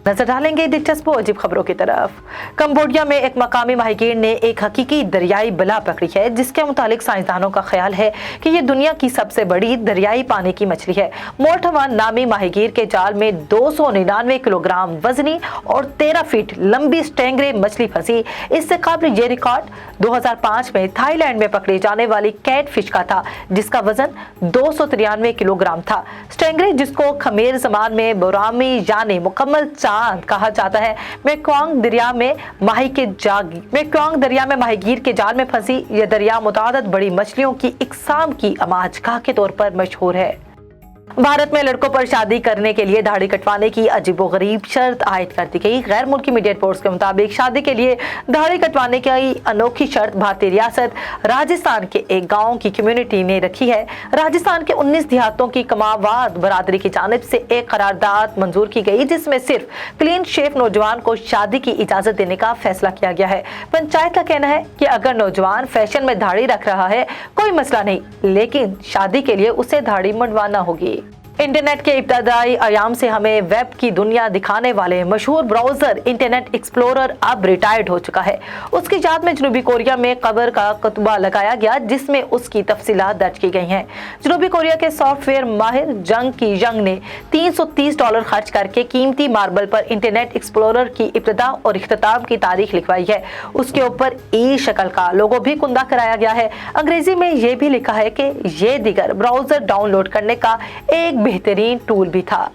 नजर डालेंगे दिलचस्प अजीब खबरों की तरफ। कंबोडिया में एक मकामी माहीगीर ने एक हकीकी दरियाई बला पकड़ी है, जिसके मुतालिक साइंसदानों का ख्याल है कि ये दुनिया की सबसे बड़ी दरियाई पानी की मछली है। मोल्टवान नामी माहीगीर के जाल में 299 किलोग्राम वजनी और 13 फीट लंबी स्टेंगरे मछली फंसी। इससे कबल ये रिकॉर्ड 2005 में थाईलैंड में पकड़ी जाने वाली कैट फिश का था, जिसका वजन 293 किलोग्राम था। स्टेंगरे, जिसको खमेर जमान में बोरामी यानी मुकम्मल चांद कहा जाता है, मेक्वांग दरिया में माहीगीर के जाल में फंसी यह दरिया मुतादद बड़ी मछलियों की इकसाम की अमाजगाह के तौर पर मशहूर है। भारत में लड़कों पर शादी करने के लिए दाढ़ी कटवाने की अजीबोगरीब शर्त आयद कर दी गई। गैर मुल्की मीडिया रिपोर्ट्स के मुताबिक शादी के लिए दाढ़ी कटवाने की अनोखी शर्त भारतीय रियासत राजस्थान के एक गांव की कम्युनिटी ने रखी है। राजस्थान के 19 देहातों की कमावाद बरादरी की जानिब से एक करारदाद मंजूर की गई, जिसमें सिर्फ क्लीन शेव नौजवान को शादी की इजाजत देने का फैसला किया गया है। पंचायत का कहना है कि अगर नौजवान फैशन में दाढ़ी रख रहा है कोई मसला नहीं, लेकिन शादी के लिए उसे दाढ़ी मुंडवाना होगी। इंटरनेट के इब्तदाई आयाम से हमें वेब की दुनिया दिखाने वाले मशहूर ब्राउजर इंटरनेट एक्सप्लोरर अब रिटायर्ड हो चुका है। उसकी याद में जनूबी कोरिया में कब्र का कुतबा लगाया गया, जिसमें उसकी तफसीलात दर्ज की गई हैं। जनूबी कोरिया के सॉफ्टवेयर माहिर जंग की यंग ने $330 खर्च करके कीमती मार्बल पर इंटरनेट एक्सप्लोरर की इब्तदा और इख्तिताम की तारीख लिखवाई है। उसके ऊपर ई शक्ल का लोगो भी कुंदा कराया गया है। अंग्रेजी में यह भी लिखा है कि यह दीगर ब्राउजर डाउनलोड करने का एक बेहतरीन टूल भी था।